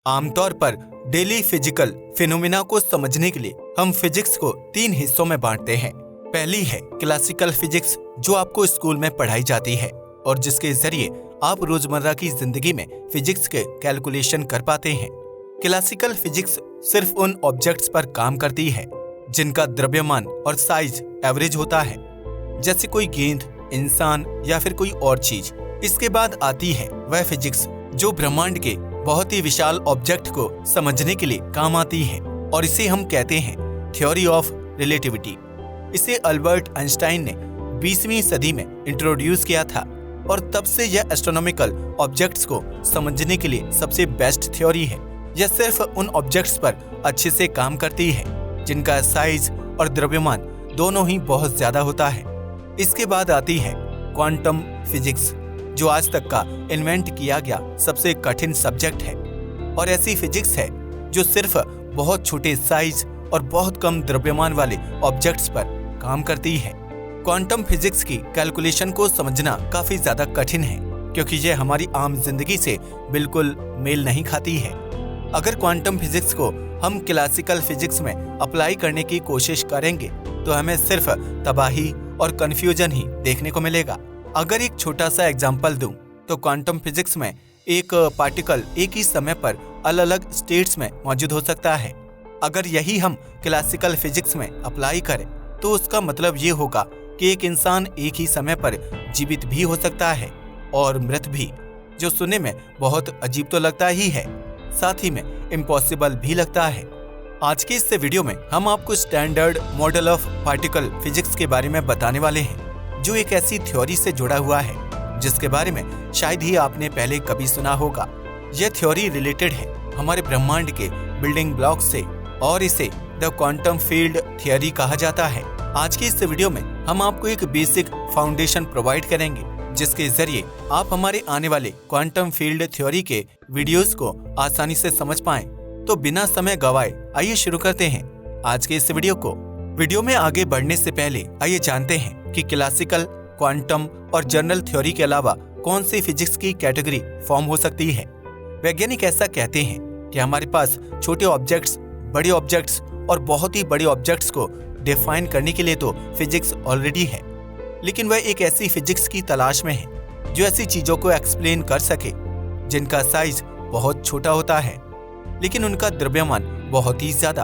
आमतौर पर daily physical phenomena को समझने के लिए हम फिजिक्स को 3 हिस्सों में बांटते हैं। पहली है क्लासिकल फिजिक्स, जो आपको स्कूल में पढ़ाई जाती है और जिसके जरिए आप रोजमर्रा की जिंदगी में फिजिक्स के कैलकुलेशन कर पाते हैं। क्लासिकल फिजिक्स सिर्फ उन ऑब्जेक्ट्स पर काम करती है जिनका द्रव्यमान और साइज एवरेज होता है, जैसे कोई गेंद, इंसान या फिर कोई और चीज। इसके बाद आती है वह फिजिक्स जो ब्रह्मांड के बहुत ही विशाल ऑब्जेक्ट को समझने के लिए काम आती है और इसे हम कहते हैं थ्योरी ऑफ रिलेटिविटी। इसे अल्बर्ट आइंस्टाइन ने 20वीं सदी में इंट्रोड्यूस किया था और तब से यह एस्ट्रोनॉमिकल ऑब्जेक्ट्स को समझने के लिए सबसे बेस्ट थ्योरी है। यह सिर्फ उन ऑब्जेक्ट्स पर अच्छे से काम करती है जिनका साइज और द्रव्यमान दोनों ही बहुत ज्यादा होता है। इसके बाद आती है क्वांटम फिजिक्स, जो आज तक का इन्वेंट किया गया सबसे कठिन सब्जेक्ट है और ऐसी फिजिक्स है जो सिर्फ बहुत छोटे साइज और बहुत कम द्रव्यमान वाले ऑब्जेक्ट्स पर काम करती है। क्वांटम फिजिक्स की कैलकुलेशन को समझना काफी ज्यादा कठिन है क्योंकि यह हमारी आम जिंदगी से बिल्कुल मेल नहीं खाती है। अगर क्वांटम फिजिक्स को हम क्लासिकल फिजिक्स में अप्लाई करने की कोशिश करेंगे तो हमें सिर्फ तबाही और कंफ्यूजन ही देखने को मिलेगा। अगर एक छोटा सा एग्जांपल दूं तो क्वांटम फिजिक्स में एक पार्टिकल एक ही समय पर अलग अलग स्टेट्स में मौजूद हो सकता है। अगर यही हम क्लासिकल फिजिक्स में अप्लाई करें तो उसका मतलब ये होगा कि एक इंसान एक ही समय पर जीवित भी हो सकता है और मृत भी, जो सुनने में बहुत अजीब तो लगता ही है, साथ ही में इम्पॉसिबल भी लगता है। आज के इस वीडियो में हम आपको standard model of particle physics के बारे में बताने वाले हैं, जो एक ऐसी थ्योरी से जुड़ा हुआ है जिसके बारे में शायद ही आपने पहले कभी सुना होगा। यह थ्योरी रिलेटेड है हमारे ब्रह्मांड के बिल्डिंग ब्लॉक से और इसे द क्वांटम फील्ड थ्योरी कहा जाता है। आज के इस वीडियो में हम आपको एक बेसिक फाउंडेशन प्रोवाइड करेंगे जिसके जरिए आप हमारे आने वाले क्वांटम फील्ड थ्योरी के वीडियोस को आसानी से समझ पाएं। तो बिना समय गवाए आइए शुरू करते हैं आज के इस वीडियो को। वीडियो में आगे बढ़ने से पहले आइए जानते हैं कि क्लासिकल, क्वांटम और जनरल थ्योरी के अलावा कौन सी फिजिक्स की कैटेगरी फॉर्म हो सकती है। वैज्ञानिक ऐसा कहते हैं कि हमारे पास छोटे ऑब्जेक्ट्स, बड़े ऑब्जेक्ट्स और बहुत ही बड़े ऑब्जेक्ट्स को डिफाइन करने के लिए तो फिजिक्स ऑलरेडी है, लेकिन वह एक ऐसी फिजिक्स की तलाश में है जो ऐसी चीजों को एक्सप्लेन कर सके जिनका साइज बहुत छोटा होता है लेकिन उनका द्रव्यमान बहुत ही ज्यादा।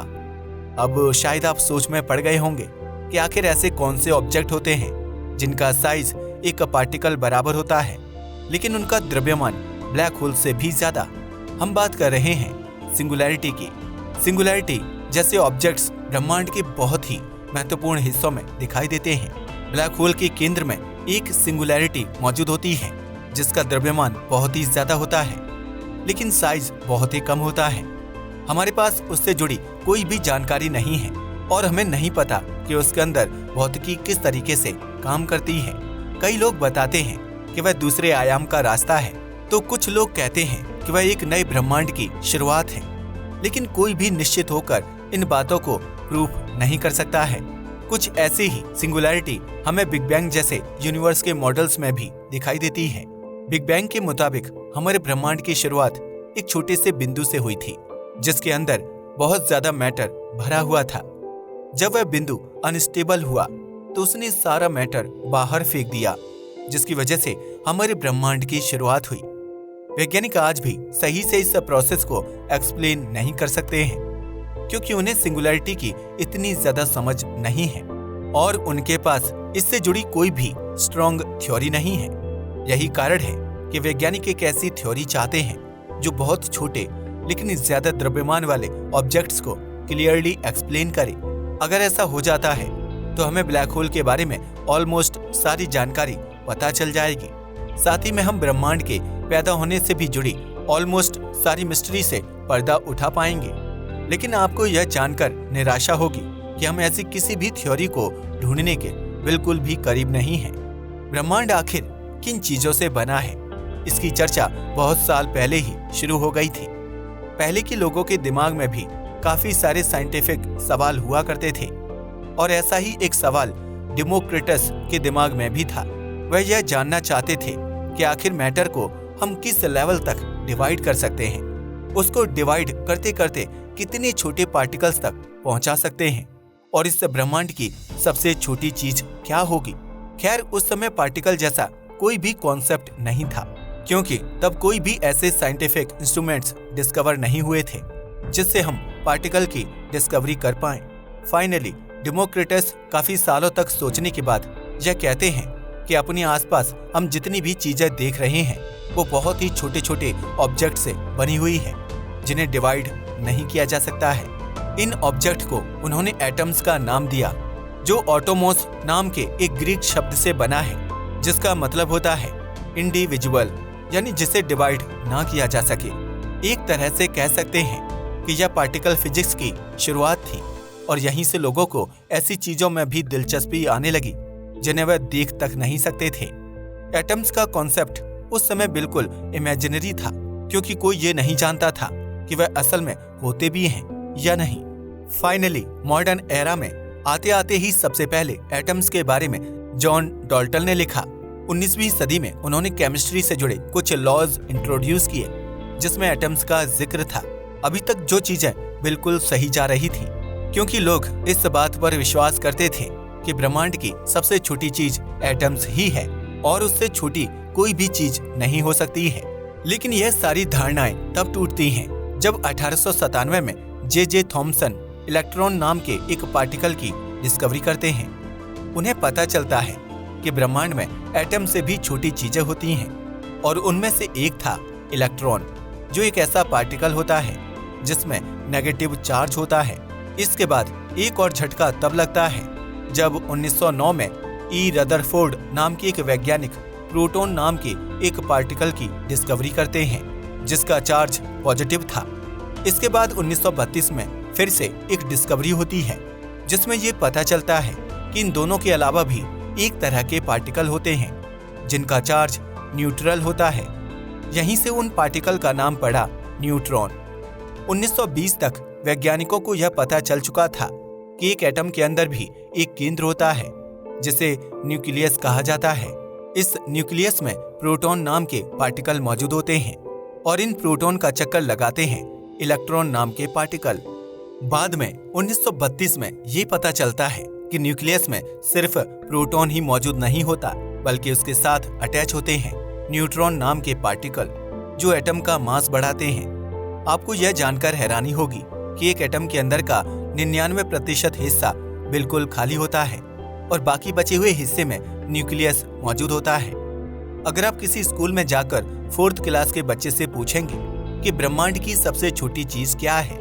अब शायद आप सोच में पड़ गए होंगे कि आखिर ऐसे कौन से ऑब्जेक्ट होते हैं जिनका साइज एक पार्टिकल बराबर होता है लेकिन उनका द्रव्यमान ब्लैक होल से भी ज्यादा। हम बात कर रहे हैं सिंगुलैरिटी की। सिंगुलैरिटी जैसे ऑब्जेक्ट्स ब्रह्मांड के बहुत ही महत्वपूर्ण हिस्सों में दिखाई देते हैं। ब्लैक होल के केंद्र में एक सिंगुलैरिटी मौजूद होती है जिसका द्रव्यमान बहुत ही ज्यादा होता है लेकिन साइज बहुत ही कम होता है। हमारे पास उससे जुड़ी कोई भी जानकारी नहीं है और हमें नहीं पता कि उसके अंदर भौतिकी किस तरीके से काम करती है। कई लोग बताते हैं कि वह दूसरे आयाम का रास्ता है, तो कुछ लोग कहते हैं कि वह एक नए ब्रह्मांड की शुरुआत है, लेकिन कोई भी निश्चित होकर इन बातों को प्रूफ नहीं कर सकता है। कुछ ऐसी ही सिंगुलैरिटी हमें बिग बैंग जैसे यूनिवर्स के मॉडल्स में भी दिखाई देती है। बिग बैंग के मुताबिक हमारे ब्रह्मांड की शुरुआत एक छोटे से बिंदु से हुई थी जिसके अंदर बहुत ज्यादा मैटर भरा हुआ था। जब वह बिंदु अनस्टेबल हुआ तो उसने सारा मैटर बाहर फेंक दिया, जिसकी वजह से हमारे ब्रह्मांड की शुरुआत हुई। वैज्ञानिक आज भी सही से इस प्रोसेस को एक्सप्लेन नहीं कर सकते हैं क्योंकि उन्हें सिंगुलैरिटी की इतनी ज्यादा समझ नहीं है और उनके पास इससे जुड़ी कोई भी स्ट्रॉन्ग थ्योरी नहीं है। यही कारण है कि वैज्ञानिक एक ऐसी थ्योरी चाहते हैं जो बहुत छोटे लेकिन ज्यादा द्रव्यमान वाले ऑब्जेक्ट्स को क्लियरली एक्सप्लेन करे। अगर ऐसा हो जाता है तो हमें ब्लैक होल के बारे में ऑलमोस्ट सारी जानकारी पता चल जाएगी। साथ ही में हम ब्रह्मांड के पैदा होने से भी जुड़ी ऑलमोस्ट सारी मिस्ट्री से पर्दा उठा पाएंगे। लेकिन आपको यह जानकर निराशा होगी कि हम ऐसी किसी भी थ्योरी को ढूंढने के बिल्कुल भी करीब नहीं हैं। ब्रह्मांड आखिर किन चीजों से बना है, इसकी चर्चा बहुत साल पहले ही शुरू हो गई थी। पहले के लोगों के दिमाग में भी काफी सारे साइंटिफिक सवाल हुआ करते थे और ऐसा ही एक सवाल डेमोक्रिटस के दिमाग में भी था। वह यह जानना चाहते थे कि आखिर मैटर को हम किस लेवल तक डिवाइड कर सकते हैं। उसको डिवाइड करते करते कितने छोटे पार्टिकल्स तक पहुंचा सकते हैं और इस ब्रह्मांड की सबसे छोटी चीज क्या होगी। खैर, उस समय पार्टिकल जैसा कोई भी कॉन्सेप्ट नहीं था, क्योंकि तब कोई भी ऐसे साइंटिफिक इंस्ट्रूमेंट्स डिस्कवर नहीं हुए थे जिससे हम पार्टिकल की डिस्कवरी कर पाएं। फाइनली डेमोक्रिटस काफी सालों तक सोचने के बाद यह कहते हैं कि अपने आसपास हम जितनी भी चीजें देख रहे हैं वो बहुत ही छोटे छोटे ऑब्जेक्ट से बनी हुई है जिन्हें डिवाइड नहीं किया जा सकता है। इन ऑब्जेक्ट को उन्होंने एटम्स का नाम दिया, जो ऑटोमोस नाम के एक ग्रीक शब्द से बना है, जिसका मतलब होता है इंडिविजुअल, यानी जिसे डिवाइड ना किया जा सके। एक तरह से कह सकते हैं कि यह पार्टिकल फिजिक्स की शुरुआत थी और यहीं से लोगों को ऐसी चीजों में भी दिलचस्पी आने लगी जिन्हें वह देख तक नहीं सकते थे। एटम्स का कॉन्सेप्ट उस समय बिल्कुल इमेजिनरी था, क्योंकि कोई ये नहीं जानता था कि वह असल में होते भी हैं या नहीं। फाइनली मॉडर्न एरा में आते आते ही सबसे पहले एटम्स के बारे में जॉन डाल्टन ने लिखा। 19वीं सदी में उन्होंने केमिस्ट्री से जुड़े कुछ लॉज इंट्रोड्यूस किए जिसमें एटम्स का जिक्र था। अभी तक जो चीजें बिल्कुल सही जा रही थी, क्योंकि लोग इस बात पर विश्वास करते थे कि ब्रह्मांड की सबसे छोटी चीज एटम्स ही है और उससे छोटी कोई भी चीज नहीं हो सकती है। लेकिन यह सारी धारणाएं तब टूटती हैं जब 1897 में जे थॉमसन इलेक्ट्रॉन नाम के एक पार्टिकल की डिस्कवरी करते हैं। उन्हें पता चलता है कि ब्रह्मांड में एटम से भी छोटी चीजें होती हैं और उनमें से एक था इलेक्ट्रॉन, जो एक ऐसा पार्टिकल होता है जिसमें नेगेटिव चार्ज होता है। इसके बाद एक और झटका तब लगता है जब 1909 में ई रदरफोर्ड नाम की एक वैज्ञानिक प्रोटॉन नाम के एक पार्टिकल की डिस्कवरी करते हैं जिसका चार्ज पॉजिटिव था। इसके बाद 1932 में फिर से एक डिस्कवरी होती है जिसमें ये पता चलता है कि इन दोनों के अलावा भी एक तरह के पार्टिकल होते हैं जिनका चार्ज न्यूट्रल होता है। यहीं से उन पार्टिकल का नाम पड़ा न्यूट्रॉन। 1920 तक वैज्ञानिकों को यह पता चल चुका था कि एक एटम के अंदर भी एक केंद्र होता है जिसे न्यूक्लियस कहा जाता है। इस न्यूक्लियस में प्रोटॉन नाम के पार्टिकल मौजूद होते हैं और इन प्रोटॉन का चक्कर लगाते हैं इलेक्ट्रॉन नाम के पार्टिकल। बाद में 1932 में ये पता चलता है कि न्यूक्लियस में सिर्फ प्रोटॉन ही मौजूद नहीं होता, बल्कि उसके साथ अटैच होते हैं न्यूट्रॉन नाम के पार्टिकल, जो एटम का मास बढ़ाते हैं। आपको यह जानकर हैरानी होगी कि एक एटम के अंदर का 99% हिस्सा बिल्कुल खाली होता है और बाकी बचे हुए हिस्से में न्यूक्लियस मौजूद होता है। अगर आप किसी स्कूल में जाकर 4th क्लास के बच्चे से पूछेंगे कि ब्रह्मांड की सबसे छोटी चीज क्या है,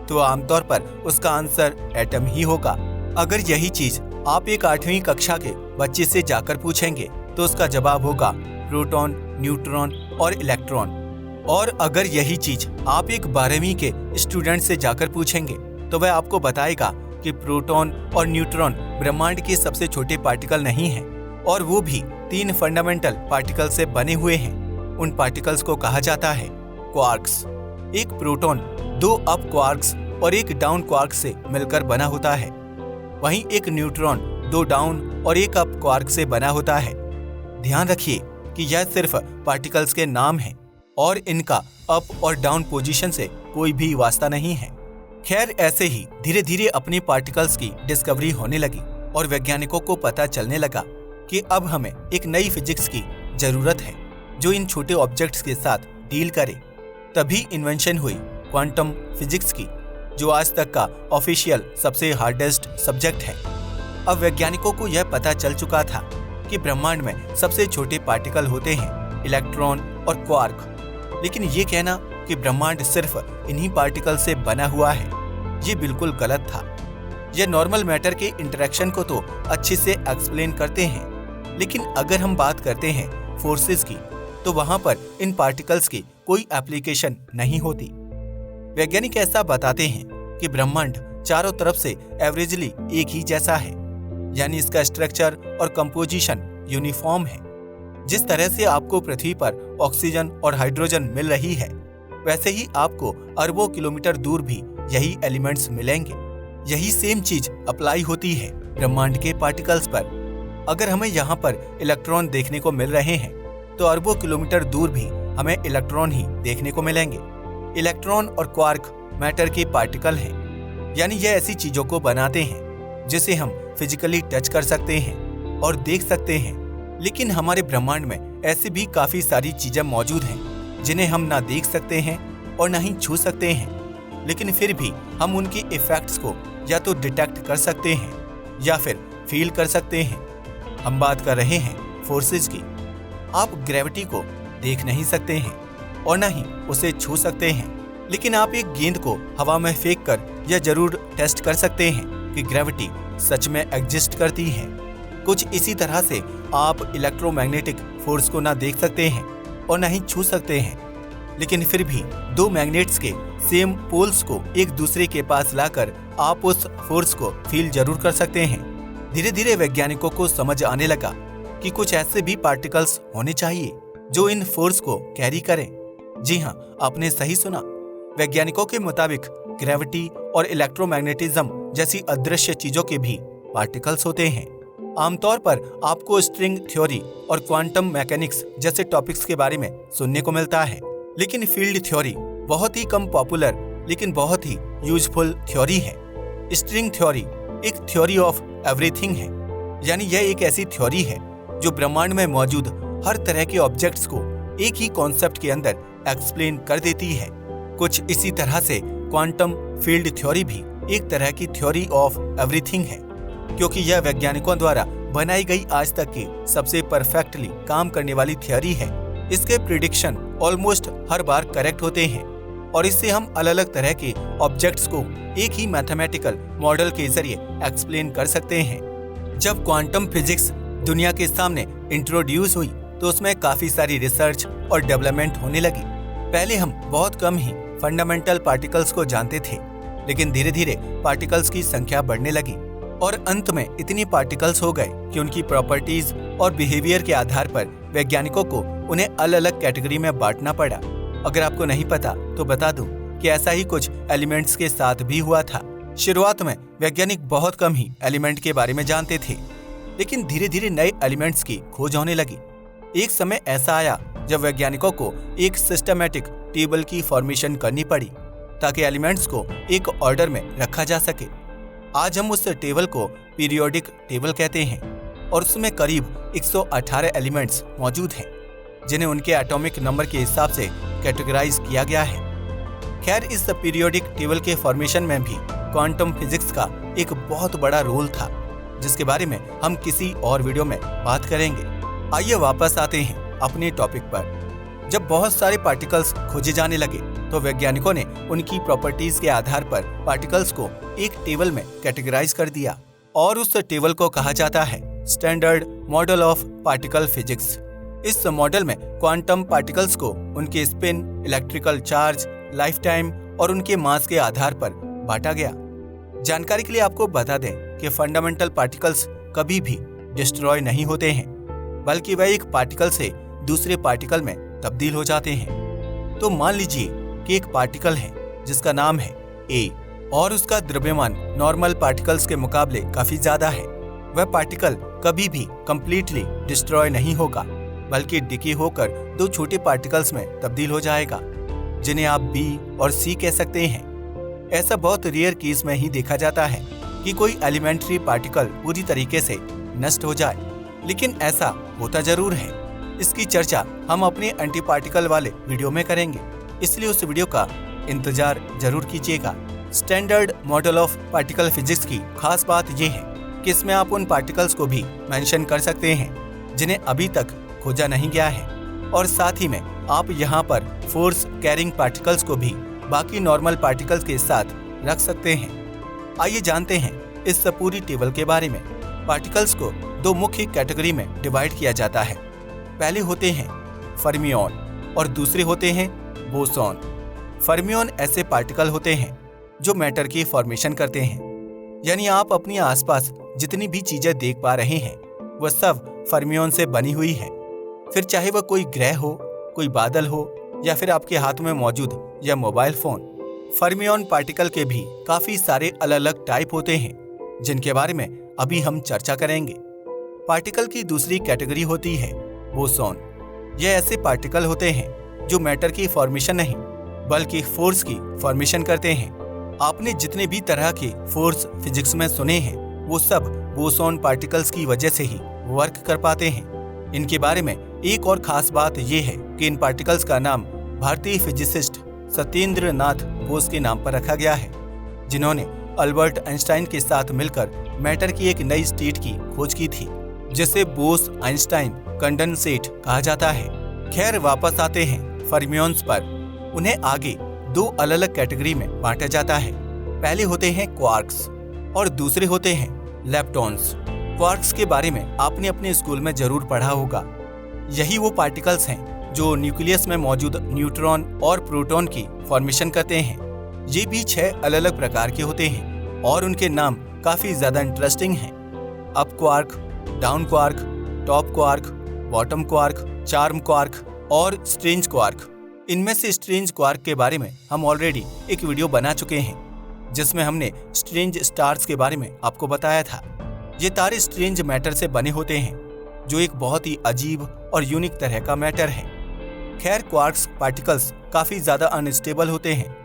तो आमतौर पर उसका आंसर एटम ही होगा। अगर यही चीज आप एक 8वीं कक्षा के बच्चे से जाकर पूछेंगे तो उसका जवाब होगा प्रोटॉन, न्यूट्रॉन और इलेक्ट्रॉन। और अगर यही चीज आप एक 12वीं के स्टूडेंट से जाकर पूछेंगे तो वह आपको बताएगा कि प्रोटॉन और न्यूट्रॉन ब्रह्मांड के सबसे छोटे पार्टिकल नहीं हैं, और वो भी 3 फंडामेंटल पार्टिकल से बने हुए हैं। उन पार्टिकल्स को कहा जाता है क्वार्क्स। एक प्रोटॉन 2 अप क्वार्क्स और एक डाउन क्वार्क से मिलकर बना होता है, वहीं एक न्यूट्रॉन 2 डाउन और एक अप क्वार्क से बना होता है। ध्यान रखिए कि यह सिर्फ पार्टिकल्स के नाम हैं और इनका अप और डाउन पोजीशन से कोई भी वास्ता नहीं है। खैर, ऐसे ही धीरे धीरे अपने पार्टिकल्स की डिस्कवरी होने लगी और वैज्ञानिकों को पता चलने लगा कि अब हमें एक नई फिजिक्स की जरूरत है जो इन छोटे ऑब्जेक्ट्स के साथ डील करे। तभी इन्वेंशन हुई क्वांटम फिजिक्स की, जो आज तक का ऑफिशियल सबसे हार्डेस्ट सब्जेक्ट है। अब वैज्ञानिकों को यह पता चल चुका था कि ब्रह्मांड में सबसे छोटे पार्टिकल होते हैं इलेक्ट्रॉन और क्वार्क, लेकिन ये कहना कि ब्रह्मांड सिर्फ इन्हीं पार्टिकल से बना हुआ है, ये बिल्कुल गलत था। यह नॉर्मल मैटर के इंटरेक्शन को तो अच्छे से एक्सप्लेन करते हैं, लेकिन अगर हम बात करते हैं फोर्सेस की, तो वहां पर इन पार्टिकल्स की कोई एप्लीकेशन नहीं होती। वैज्ञानिक ऐसा बताते हैं कि ब्रह्मांड चारों तरफ से एवरेजली एक ही जैसा है, यानी इसका स्ट्रक्चर और कंपोजिशन यूनिफॉर्म है। जिस तरह से आपको पृथ्वी पर ऑक्सीजन और हाइड्रोजन मिल रही है, वैसे ही आपको अरबों किलोमीटर दूर भी यही एलिमेंट्स मिलेंगे। यही सेम चीज अप्लाई होती है ब्रह्मांड के पार्टिकल्स पर। अगर हमें यहाँ पर इलेक्ट्रॉन देखने को मिल रहे हैं, तो अरबों किलोमीटर दूर भी हमें इलेक्ट्रॉन ही देखने को मिलेंगे। इलेक्ट्रॉन और क्वार्क मैटर के पार्टिकल हैं, यानी यह ऐसी चीजों को बनाते हैं जिसे हम फिजिकली टच कर सकते हैं और देख सकते हैं। लेकिन हमारे ब्रह्मांड में ऐसी भी काफी सारी चीजें मौजूद हैं जिन्हें हम ना देख सकते हैं और ना ही छू सकते हैं, लेकिन फिर भी हम उनके इफेक्ट्स को या तो डिटेक्ट कर सकते हैं या फिर फील कर सकते हैं। हम बात कर रहे हैं फोर्सेस की। आप ग्रेविटी को देख नहीं सकते हैं और ना ही उसे छू सकते हैं, लेकिन आप एक गेंद को हवा में फेंक कर यह जरूर टेस्ट कर सकते हैं कि ग्रेविटी सच में एग्जिस्ट करती है। कुछ इसी तरह से आप इलेक्ट्रोमैग्नेटिक फोर्स को ना देख सकते हैं और ना ही छू सकते हैं, लेकिन फिर भी दो मैग्नेट्स के सेम पोल्स को एक दूसरे के पास लाकर आप उस फोर्स को फील जरूर कर सकते हैं। धीरे धीरे वैज्ञानिकों को समझ आने लगा कि कुछ ऐसे भी पार्टिकल्स होने चाहिए जो इन फोर्स को कैरी करें। जी हाँ, आपने सही सुना। वैज्ञानिकों के मुताबिक ग्रेविटी और इलेक्ट्रोमैग्नेटिज्म जैसी अदृश्य चीजों के भी पार्टिकल्स होते हैं। आमतौर पर आपको स्ट्रिंग थ्योरी और क्वांटम मैकेनिक्स जैसे टॉपिक्स के बारे में सुनने को मिलता है, लेकिन फील्ड थ्योरी बहुत ही कम पॉपुलर लेकिन बहुत ही यूजफुल थ्योरी है। स्ट्रिंग थ्योरी एक थ्योरी ऑफ एवरीथिंग है, यानी यह एक ऐसी थ्योरी है जो ब्रह्मांड में मौजूद हर तरह के ऑब्जेक्ट्स को एक ही कॉन्सेप्ट के अंदर एक्सप्लेन कर देती है। कुछ इसी तरह से क्वांटम फील्ड थ्योरी भी एक तरह की थ्योरी ऑफ एवरीथिंग है, क्योंकि यह वैज्ञानिकों द्वारा बनाई गई आज तक की सबसे परफेक्टली काम करने वाली थ्योरी है। इसके प्रिडिक्शन ऑलमोस्ट हर बार करेक्ट होते हैं और इससे हम अलग अलग तरह के ऑब्जेक्ट्स को एक ही मैथमेटिकल मॉडल के जरिए एक्सप्लेन कर सकते हैं। जब क्वांटम फिजिक्स दुनिया के सामने इंट्रोड्यूस हुई तो उसमें काफी सारी रिसर्च और डेवलपमेंट होने लगी। पहले हम बहुत कम ही फंडामेंटल पार्टिकल्स को जानते थे, लेकिन धीरे धीरे पार्टिकल्स की संख्या बढ़ने लगी और अंत में इतनी पार्टिकल्स हो गए कि उनकी प्रॉपर्टीज और बिहेवियर के आधार पर वैज्ञानिकों को उन्हें अलग अलग कैटेगरी में बांटना पड़ा। अगर आपको नहीं पता तो बता दूं कि ऐसा ही कुछ एलिमेंट्स के साथ भी हुआ था। शुरुआत में वैज्ञानिक बहुत कम ही एलिमेंट के बारे में जानते थे, लेकिन धीरे धीरे नए एलिमेंट्स की खोज होने लगी। एक समय ऐसा आया जब वैज्ञानिकों को एक सिस्टमैटिक टेबल की फॉर्मेशन करनी पड़ी ताकि एलिमेंट्स को एक ऑर्डर में रखा जा सके। आज हम उस टेबल को पीरियोडिक टेबल कहते हैं और उसमें करीब 118 एलिमेंट्स मौजूद हैं, जिन्हें उनके एटॉमिक नंबर के हिसाब से कैटेगराइज किया गया है। खैर, इस पीरियोडिक टेबल के फॉर्मेशन में भी क्वांटम फिजिक्स का एक बहुत बड़ा रोल था, जिसके बारे में हम किसी और वीडियो में बात करेंगे। आइए वापस आते हैं अपने टॉपिक पर। जब बहुत सारे पार्टिकल्स खोजे जाने लगे तो वैज्ञानिकों ने उनकी प्रॉपर्टीज के आधार पर पार्टिकल्स को एक टेबल में कैटेगराइज कर दिया और उस टेबल को कहा जाता है standard model of particle physics. इस मॉडल में क्वांटम पार्टिकल्स को उनके spin, electrical charge, life time और उनके मास के आधार पर बांटा गया। जानकारी के लिए आपको बता दें कि फंडामेंटल पार्टिकल्स कभी भी डिस्ट्रॉय नहीं होते हैं, बल्कि वह एक पार्टिकल से दूसरे पार्टिकल में तब्दील हो जाते हैं। तो मान लीजिए कि एक पार्टिकल है जिसका नाम है A और उसका द्रव्यमान नॉर्मल पार्टिकल्स के मुकाबले काफी ज्यादा है। वह पार्टिकल कभी भी कंप्लीटली डिस्ट्रॉय नहीं होगा, बल्कि डिके होकर दो छोटे पार्टिकल्स में तब्दील हो जाएगा, जिन्हें आप B और C कह सकते हैं। ऐसा बहुत रेयर केस में ही देखा जाता है कि कोई एलिमेंट्री पार्टिकल पूरी तरीके से नष्ट हो जाए, लेकिन ऐसा होता जरूर है। इसकी चर्चा हम अपने एंटी पार्टिकल वाले वीडियो में करेंगे, इसलिए उस वीडियो का इंतजार जरूर कीजिएगा। Standard model of particle physics की खास बात यह है कि इसमें आप उन पार्टिकल्स को भी मेंशन कर सकते हैं जिन्हें अभी तक खोजा नहीं गया है, और साथ ही में आप यहाँ पर फोर्स कैरिंग पार्टिकल्स को भी बाकी नॉर्मल पार्टिकल्स के साथ रख सकते हैं। आइए जानते हैं इस पूरी टेबल के बारे में। पार्टिकल्स को दो मुख्य कैटेगरी में डिवाइड किया जाता है। पहले होते हैं फर्मियन और दूसरे होते हैं बोसॉन। फर्मियन ऐसे पार्टिकल होते हैं जो मैटर की फॉर्मेशन करते हैं, यानी आप अपने आसपास जितनी भी चीजें देख पा रहे हैं वह सब फर्मियन से बनी हुई है। फिर चाहे वह कोई ग्रह हो, कोई बादल हो या फिर आपके हाथ में मौजूद यह मोबाइल फोन। फर्मियन पार्टिकल के भी काफी सारे अलग अलग टाइप होते हैं, जिनके बारे में अभी हम चर्चा करेंगे। पार्टिकल की दूसरी कैटेगरी होती है बोसॉन। यह ऐसे पार्टिकल होते हैं जो मैटर की फॉर्मेशन नहीं बल्कि फोर्स की फॉर्मेशन करते हैं। आपने जितने भी तरह के फोर्स फिजिक्स में सुने हैं वो सब बोसॉन पार्टिकल्स की वजह से ही वर्क कर पाते हैं। इनके बारे में एक और खास बात यह है कि इन पार्टिकल्स का नाम भारतीय फिजिसिस्ट सत्येंद्र नाथ बोस के नाम पर रखा गया है, जिन्होंने अल्बर्ट आइंस्टाइन के साथ मिलकर मैटर की एक नई स्टेट की खोज की थी, जिसे बोस आइंस्टाइन कंडेंसेट कहा जाता है। खैर, वापस आते हैं फर्मियोन्स पर। उन्हें आगे दो अलग अलग कैटेगरी में बांटा जाता है। पहले होते हैं क्वार्क्स और दूसरे होते हैं लेप्टॉन्स। क्वार्क्स के बारे में आपने अपने स्कूल में जरूर पढ़ा होगा। यही वो पार्टिकल्स हैं जो न्यूक्लियस में मौजूद न्यूट्रॉन और प्रोटॉन की फॉर्मेशन करते हैं। ये भी 6 अलग अलग प्रकार के होते हैं और उनके नाम काफी ज्यादा इंटरेस्टिंग हैं। Up quark, down quark, top quark, bottom quark, charm quark और स्ट्रेंज क्वार्क। इनमें से स्ट्रेंज क्वार्क के बारे में हम ऑलरेडी एक वीडियो बना चुके हैं, जिसमें हमने स्ट्रेंज स्टार्स के बारे में आपको बताया था। ये तारे स्ट्रेंज मैटर से बने होते हैं, जो एक बहुत ही अजीब और यूनिक तरह का मैटर है। खैर, क्वार्क्स पार्टिकल्स काफी ज्यादा अनस्टेबल होते हैं,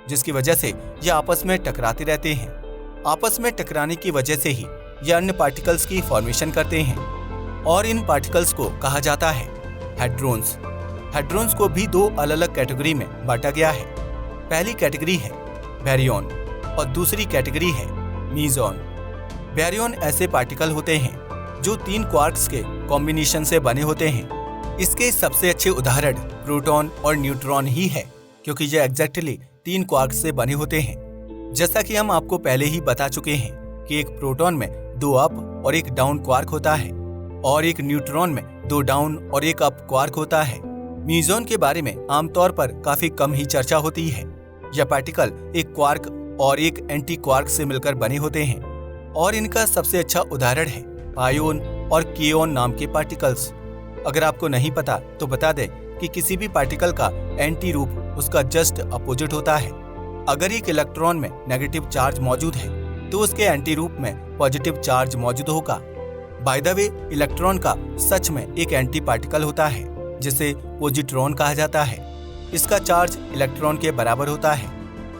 जिसकी वजह से ये आपस में टकराते रहते हैं। आपस में टकराने की वजह से ही ये अन्य पार्टिकल्स की फॉर्मेशन करते हैं और इन पार्टिकल्स को कहा जाता है हेड्रोन्स। हेड्रोन्स को भी 2 अलग अलग कैटेगरी में बांटा गया है। पहली कैटेगरी है बैरियन और दूसरी कैटेगरी है मीजॉन। बैरियन ऐसे पार्टिकल होते हैं जो 3 क्वार्क्स के कॉम्बिनेशन से बने होते हैं। इसके सबसे अच्छे उदाहरण प्रोटॉन और न्यूट्रॉन ही है, क्योंकि ये एग्जैक्टली 3 क्वार्क्स से बने होते हैं। जैसा कि हम आपको पहले ही बता चुके हैं कि एक प्रोटॉन में 2 अप और एक डाउन क्वार्क होता है और एक न्यूट्रॉन में 2 डाउन और एक अप क्वार्क होता है। मीजॉन के बारे में आमतौर पर काफी कम ही चर्चा होती है। यह पार्टिकल एक क्वार्क और एक एंटी क्वार्क से मिलकर बने होते हैं और इनका सबसे अच्छा उदाहरण है पायोन और केओन नाम के पार्टिकल्स। अगर आपको नहीं पता तो बता दें कि किसी भी पार्टिकल का एंटी रूप उसका जस्ट अपोजिट होता है। अगर एक इलेक्ट्रॉन में नेगेटिव चार्ज मौजूद है तो उसके एंटी रूप में पॉजिटिव चार्ज मौजूद होगा। बाय द वे, इलेक्ट्रॉन का सच में एक एंटी पार्टिकल होता है जिसे पोजिट्रॉन कहा जाता है। इसका चार्ज इलेक्ट्रॉन के बराबर होता है,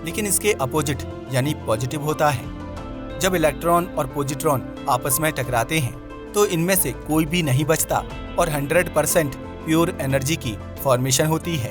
लेकिन इसके अपोजिट यानी पॉजिटिव होता है। जब इलेक्ट्रॉन और पोजिट्रॉन आपस में टकराते हैं तो इनमें से कोई भी नहीं बचता और 100% प्योर एनर्जी की फॉर्मेशन होती है।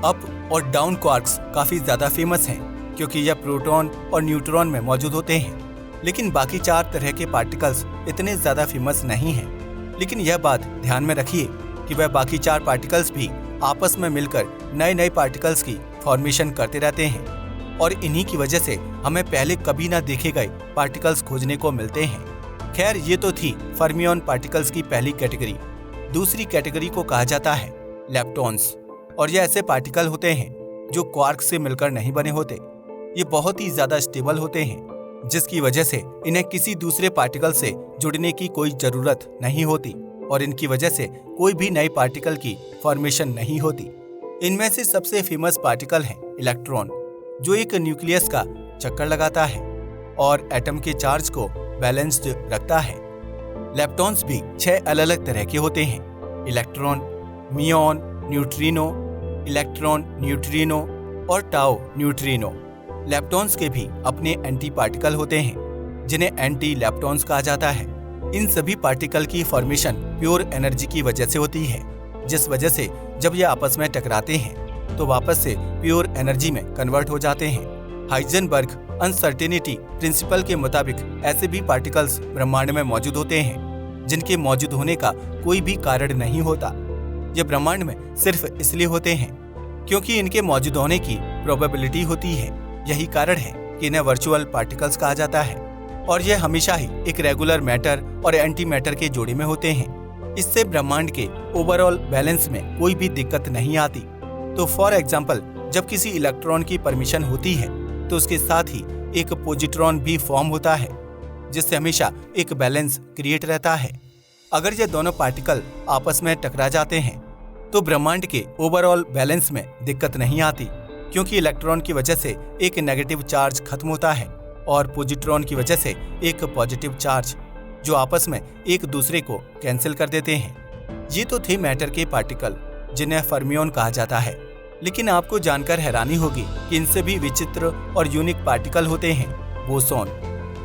अप और डाउन क्वार्क्स काफी ज्यादा फेमस हैं, क्योंकि यह प्रोटॉन और न्यूट्रॉन में मौजूद होते हैं। लेकिन बाकी 4 तरह के पार्टिकल्स इतने ज्यादा फेमस नहीं हैं। लेकिन यह बात ध्यान में रखिए कि वह बाकी 4 पार्टिकल्स भी आपस में मिलकर नए नए पार्टिकल्स की फॉर्मेशन करते रहते हैं और इन्हीं की वजह से हमें पहले कभी ना देखे गए पार्टिकल्स खोजने को मिलते हैं। खैर, ये तो थी फर्मियन पार्टिकल्स की पहली कैटेगरी। दूसरी कैटेगरी को कहा जाता है लेप्टॉन्स और ये ऐसे पार्टिकल होते हैं जो क्वार्क से मिलकर नहीं बने होते। ये बहुत ही ज्यादा स्टेबल होते हैं, जिसकी वजह से इन्हें किसी दूसरे पार्टिकल से जुड़ने की कोई जरूरत नहीं होती और इनकी वजह से कोई भी नए पार्टिकल की फॉर्मेशन नहीं होती। इनमें से सबसे फेमस पार्टिकल है इलेक्ट्रॉन, जो एक न्यूक्लियस का चक्कर लगाता है और एटम के चार्ज को बैलेंस्ड रखता है। लेप्टॉन्स भी 6 अलग अलग तरह के होते हैं: इलेक्ट्रॉन, मियॉन, न्यूट्रिनो, इलेक्ट्रॉन न्यूट्रिनो और टाउ न्यूट्रिनो। लेप्टॉन्स के भी अपने एंटी पार्टिकल होते हैं, जिन्हें एंटी लेप्टॉन्स कहा जाता है। इन सभी पार्टिकल की फॉर्मेशन प्योर एनर्जी की वजह से होती है, जिस वजह से जब ये आपस में टकराते हैं तो वापस से प्योर एनर्जी में कन्वर्ट हो जाते हैं। हाइजेनबर्ग अनसर्टेनिटी प्रिंसिपल के मुताबिक ऐसे भी पार्टिकल्स ब्रह्मांड में मौजूद होते हैं जिनके मौजूद होने का कोई भी कारण नहीं होता। ये ब्रह्मांड में सिर्फ इसलिए होते हैं क्योंकि इनके मौजूद होने की प्रोबेबिलिटी होती है। यही कारण है कि इन्हें वर्चुअल पार्टिकल्स कहा जाता है और यह हमेशा ही एक रेगुलर मैटर और एंटी मैटर के जोड़े में होते हैं। इससे ब्रह्मांड के ओवरऑल बैलेंस में कोई भी दिक्कत नहीं आती। तो फॉर एग्जाम्पल, जब किसी इलेक्ट्रॉन की परमिशन होती है तो उसके साथ ही एक पोजिट्रॉन भी फॉर्म होता है, जिससे हमेशा एक बैलेंस क्रिएट रहता है। अगर ये दोनों पार्टिकल आपस में टकरा जाते हैं तो ब्रह्मांड के ओवरऑल बैलेंस में दिक्कत नहीं आती, क्योंकि इलेक्ट्रॉन की वजह से एक नेगेटिव चार्ज खत्म होता है और पोजिट्रॉन की वजह से एक पॉजिटिव चार्ज, जो आपस में एक दूसरे को कैंसिल कर देते हैं। ये तो थे मैटर के पार्टिकल, जिन्हें फर्मियन कहा जाता है। लेकिन आपको जानकर हैरानी होगी कि इनसे भी विचित्र और यूनिक पार्टिकल होते हैं बोसॉन।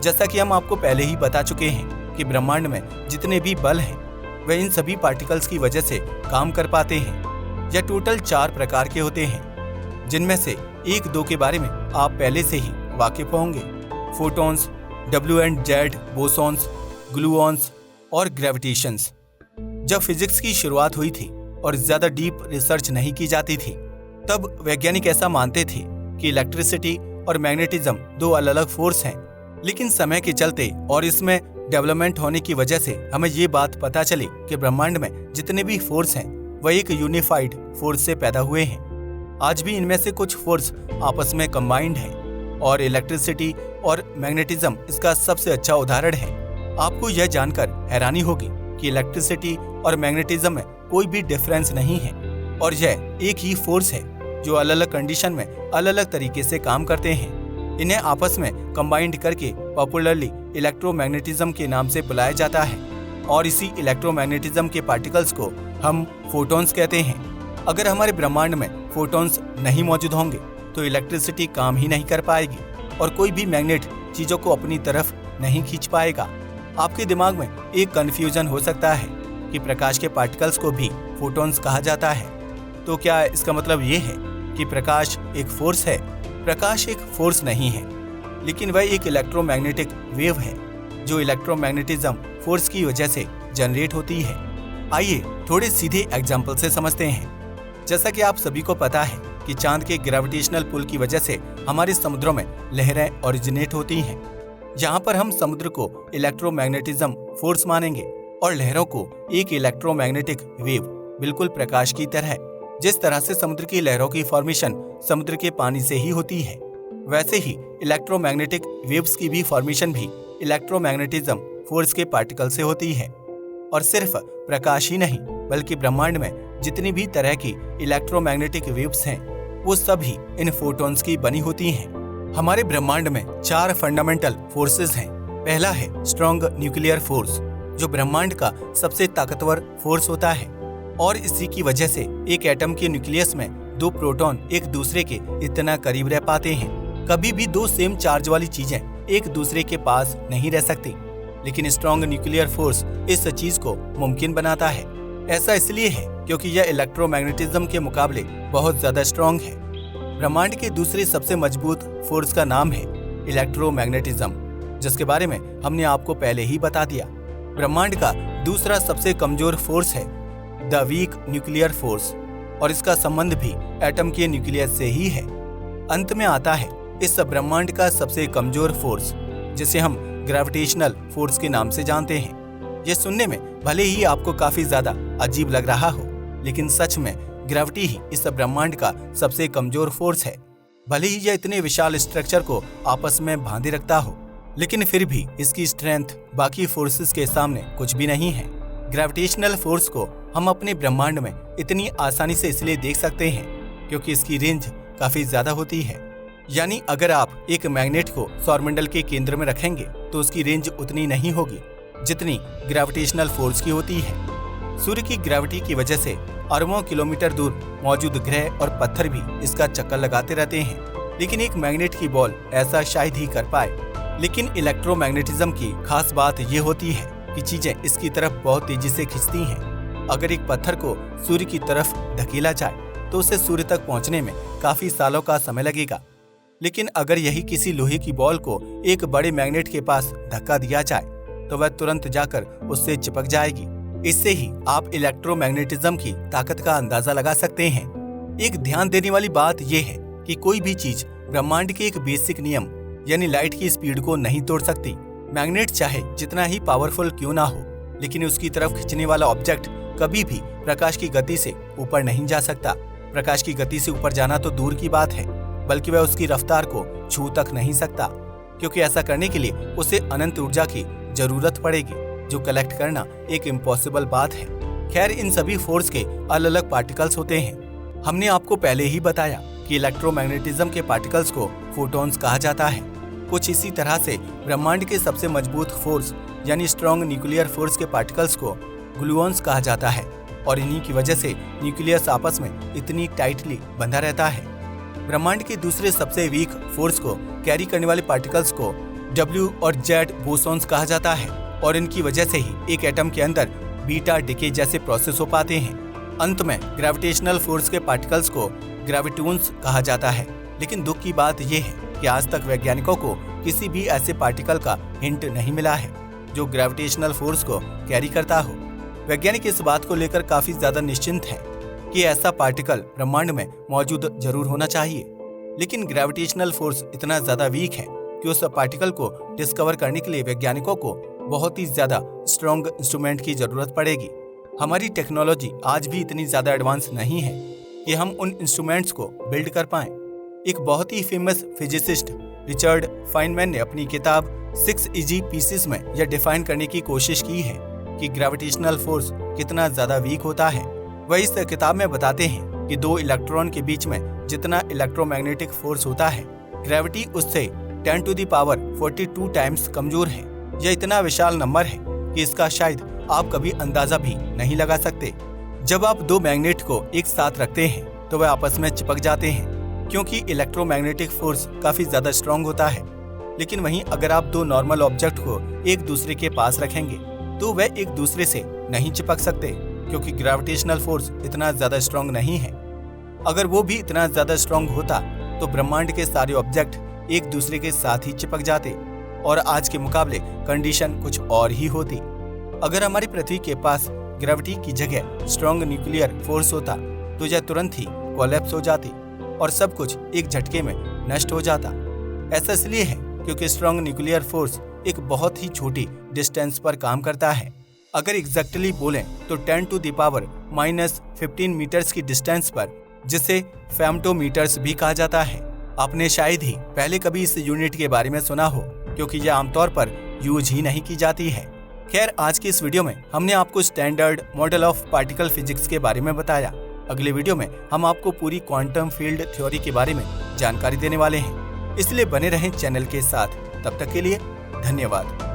जैसा कि हम आपको पहले ही बता चुके हैं कि ब्रह्मांड में जितने भी बल हैं वे इन सभी पार्टिकल्स की वजह से काम कर पाते हैं। यह टोटल 4 प्रकार के होते हैं, जिनमें से 1-2 के बारे में आप पहले से ही वाकिफ होंगे। Photons, W and Z bosons, gluons और ग्रेविटेशंस। जब फिजिक्स की शुरुआत हुई थी और ज्यादा डीप रिसर्च नहीं की जाती थी, तब वैज्ञानिक ऐसा मानते थे कि इलेक्ट्रिसिटी और मैग्नेटिज्म 2 अलग-अलग फोर्स हैं। लेकिन समय के चलते और इसमें डेवलपमेंट होने की वजह से हमें ये बात पता चली कि ब्रह्मांड में जितने भी फोर्स हैं वह एक यूनिफाइड फोर्स से पैदा हुए हैं। आज भी इनमें से कुछ फोर्स आपस में कंबाइंड हैं और इलेक्ट्रिसिटी और मैग्नेटिज्म इसका सबसे अच्छा उदाहरण है। आपको यह जानकर हैरानी होगी कि इलेक्ट्रिसिटी और मैग्नेटिज्म में कोई भी डिफरेंस नहीं है और यह एक ही फोर्स है जो अलग अलग कंडीशन में अलग अलग तरीके से काम करते हैं। इन्हें आपस में कंबाइंड करके पॉपुलरली इलेक्ट्रोमैग्नेटिज्म के नाम से बुलाया जाता है और इसी इलेक्ट्रोमैग्नेटिज्म के पार्टिकल्स को हम फोटॉन्स कहते हैं। अगर हमारे ब्रह्मांड में फोटॉन्स नहीं मौजूद होंगे तो इलेक्ट्रिसिटी काम ही नहीं कर पाएगी और कोई भी मैग्नेट चीजों को अपनी तरफ नहीं खींच पाएगा। आपके दिमाग में एक कंफ्यूजन हो सकता है कि प्रकाश के पार्टिकल्स को भी फोटॉन्स कहा जाता है। तो क्या इसका मतलब ये है कि प्रकाश एक फोर्स है? प्रकाश एक फोर्स नहीं है, लेकिन वह एक इलेक्ट्रोमैग्नेटिक वेव है जो इलेक्ट्रोमैग्नेटिज्म फोर्स की वजह से जनरेट होती है। आइए थोड़े सीधे एग्जाम्पल से समझते हैं। जैसा कि आप सभी को पता है कि चांद के ग्रेविटेशनल पुल की वजह से हमारे समुद्रों में लहरें ओरिजिनेट होती हैं। यहाँ पर हम समुद्र को इलेक्ट्रोमैग्नेटिज्म फोर्स मानेंगे और लहरों को एक इलेक्ट्रोमैग्नेटिक वेव, बिल्कुल प्रकाश की तरह। जिस तरह से समुद्र की लहरों की फॉर्मेशन समुद्र के पानी से ही होती है, वैसे ही इलेक्ट्रोमैग्नेटिक वेव्स की भी फॉर्मेशन भी इलेक्ट्रोमैग्नेटिज्म फोर्स के पार्टिकल से होती है। और सिर्फ प्रकाश ही नहीं बल्कि ब्रह्मांड में जितनी भी तरह की इलेक्ट्रोमैग्नेटिक वेव्स हैं वो सभी इन फोटॉन्स की बनी होती हैं। हमारे ब्रह्मांड में 4 फंडामेंटल फोर्सेस हैं। पहला है स्ट्रॉन्ग न्यूक्लियर फोर्स, जो ब्रह्मांड का सबसे ताकतवर फोर्स होता है और इसी की वजह से एक एटम के न्यूक्लियस में 2 प्रोटॉन एक दूसरे के इतना करीब रह पाते हैं। कभी भी 2 सेम चार्ज वाली चीजें एक दूसरे के पास नहीं रह सकती, लेकिन स्ट्रॉन्ग न्यूक्लियर फोर्स इस चीज को मुमकिन बनाता है। ऐसा इसलिए है क्योंकि यह इलेक्ट्रोमैग्नेटिज्म के मुकाबले बहुत ज्यादा स्ट्रॉन्ग है। ब्रह्मांड के दूसरे सबसे मजबूत फोर्स का नाम है इलेक्ट्रोमैग्नेटिज्म, जिसके बारे में हमने आपको पहले ही बता दिया। ब्रह्मांड का दूसरा सबसे कमजोर फोर्स है द वीक न्यूक्लियर फोर्स और इसका संबंध भी एटम के न्यूक्लियस से ही है। अंत में आता है इस ब्रह्मांड का सबसे कमजोर फोर्स, जिसे हम ग्रेविटेशनल फोर्स के नाम से जानते हैं। यह सुनने में भले ही आपको काफी ज्यादा अजीब लग रहा हो, लेकिन सच में ग्रेविटी ही इस ब्रह्मांड का सबसे कमजोर फोर्स है। भले ही यह इतने विशाल स्ट्रक्चर को आपस में बांधे रखता हो, लेकिन फिर भी इसकी स्ट्रेंथ बाकी फोर्सेस के सामने कुछ भी नहीं है। ग्रेविटेशनल फोर्स को हम अपने ब्रह्मांड में इतनी आसानी से इसलिए देख सकते हैं क्योंकि इसकी रेंज काफी ज्यादा होती है। यानी अगर आप एक मैग्नेट को सौरमंडल के केंद्र में रखेंगे तो उसकी रेंज उतनी नहीं होगी जितनी ग्रेविटेशनल फोर्स की होती है। सूर्य की ग्रेविटी की वजह से अरबों किलोमीटर दूर मौजूद ग्रह और पत्थर भी इसका चक्कर लगाते रहते हैं, लेकिन एक मैग्नेट की बॉल ऐसा शायद ही कर पाए। लेकिन इलेक्ट्रोमैग्नेटिज्म की खास बात ये होती है कि चीजें इसकी तरफ बहुत तेजी से खिंचती हैं। अगर एक पत्थर को सूर्य की तरफ धकेला जाए तो उसे सूर्य तक पहुंचने में काफी सालों का समय लगेगा, लेकिन अगर यही किसी लोहे की बॉल को एक बड़े मैग्नेट के पास धक्का दिया जाए तो वह तुरंत जाकर उससे चिपक जाएगी। इससे ही आप इलेक्ट्रोमैग्नेटिज्म की ताकत का अंदाजा लगा सकते हैं। एक ध्यान देने वाली बात यह है कि कोई भी चीज ब्रह्मांड के एक बेसिक नियम यानी लाइट की स्पीड को नहीं तोड़ सकती। मैग्नेट चाहे जितना ही पावरफुल क्यों ना हो, लेकिन उसकी तरफ खींचने वाला ऑब्जेक्ट कभी भी प्रकाश की गति से ऊपर नहीं जा सकता। प्रकाश की गति से ऊपर जाना तो दूर की बात है, बल्कि वह उसकी रफ्तार को छू तक नहीं सकता, क्योंकि ऐसा करने के लिए उसे अनंत ऊर्जा की जरूरत पड़ेगी, जो कलेक्ट करना एक इम्पॉसिबल बात है। खैर, इन सभी फोर्स के अलग अलग पार्टिकल्स होते हैं। हमने आपको पहले ही बताया कि इलेक्ट्रोमैग्नेटिज्म के पार्टिकल्स को फोटॉन्स कहा जाता है। कुछ इसी तरह से ब्रह्मांड के सबसे मजबूत फोर्स यानी स्ट्रॉन्ग न्यूक्लियर फोर्स के पार्टिकल्स को ग्लूऑन्स कहा जाता है। और इन्हीं की वजह से न्यूक्लियस आपस में इतनी टाइटली बंधा रहता है। ब्रह्मांड के दूसरे सबसे वीक फोर्स को कैरी करने वाले पार्टिकल्स को W और Z बोसॉन्स कहा जाता है और इनकी वजह से ही एक एटम के अंदर बीटा डिके जैसे प्रोसेस हो पाते हैं। अंत में ग्रेविटेशनल फोर्स के पार्टिकल्स को ग्रेविटॉन्स कहा जाता है। लेकिन दुख की बात यह है कि आज तक वैज्ञानिकों को किसी भी ऐसे पार्टिकल का हिंट नहीं मिला है जो ग्रेविटेशनल फोर्स को कैरी करता हो। वैज्ञानिक इस बात को लेकर काफी ज्यादा निश्चिंत हैं कि ऐसा पार्टिकल ब्रह्मांड में मौजूद जरूर होना चाहिए, लेकिन ग्रेविटेशनल फोर्स इतना ज्यादा वीक है कि उस पार्टिकल को डिस्कवर करने के लिए वैज्ञानिकों को बहुत ही ज्यादा स्ट्रॉन्ग इंस्ट्रूमेंट की जरूरत पड़ेगी। हमारी टेक्नोलॉजी आज भी इतनी ज्यादा एडवांस नहीं है कि हम उन इंस्ट्रूमेंट्स को बिल्ड कर पाएं। एक बहुत ही फेमस फिजिसिस्ट रिचर्ड फाइनमैन ने अपनी किताब 6 इजी पीसेस में यह डिफाइन करने की कोशिश की है कि ग्रेविटेशनल फोर्स कितना ज्यादा वीक होता है। वह इस किताब में बताते हैं कि दो इलेक्ट्रॉन के बीच में जितना इलेक्ट्रोमैग्नेटिक फोर्स होता है, ग्रेविटी उससे 10⁻42 टाइम्स कमजोर है। यह इतना विशाल नंबर है कि इसका शायद आप कभी अंदाजा भी नहीं लगा सकते। जब आप दो मैग्नेट को एक साथ रखते हैं तो वे आपस में चिपक जाते हैं क्योंकि इलेक्ट्रोमैग्नेटिक फोर्स काफी ज्यादा स्ट्रॉन्ग होता है। लेकिन वहीं अगर आप दो नॉर्मल ऑब्जेक्ट को एक दूसरे के पास रखेंगे तो वे एक दूसरे से नहीं चिपक सकते क्योंकि ग्रेविटेशनल फोर्स इतना ज्यादा स्ट्रॉन्ग नहीं है। अगर वो भी इतना ज्यादा स्ट्रॉन्ग होता तो ब्रह्मांड के सारे ऑब्जेक्ट एक दूसरे के साथ ही चिपक जाते और आज के मुकाबले कंडीशन कुछ और ही होती। अगर हमारी पृथ्वी के पास ग्रेविटी की जगह स्ट्रॉन्ग न्यूक्लियर फोर्स होता तो यह तुरंत ही कोलैप्स हो जाती और सब कुछ एक झटके में नष्ट हो जाता। ऐसा इसलिए है क्योंकि स्ट्रॉन्ग न्यूक्लियर फोर्स एक बहुत ही छोटी डिस्टेंस पर काम करता है। अगर एग्जैक्टली बोलें तो 10⁻⁻15 मीटर्स की डिस्टेंस पर, जिसे फेम्टोमीटर्स भी कहा जाता है। आपने शायद ही पहले कभी इस यूनिट के बारे में सुना हो क्योंकि यह आमतौर पर यूज ही नहीं की जाती है। खैर, आज की इस वीडियो में हमने आपको standard model of particle physics के बारे में बताया। अगले वीडियो में हम आपको पूरी क्वांटम फील्ड थ्योरी के बारे में जानकारी देने वाले हैं, इसलिए बने रहें चैनल के साथ। तब तक के लिए धन्यवाद।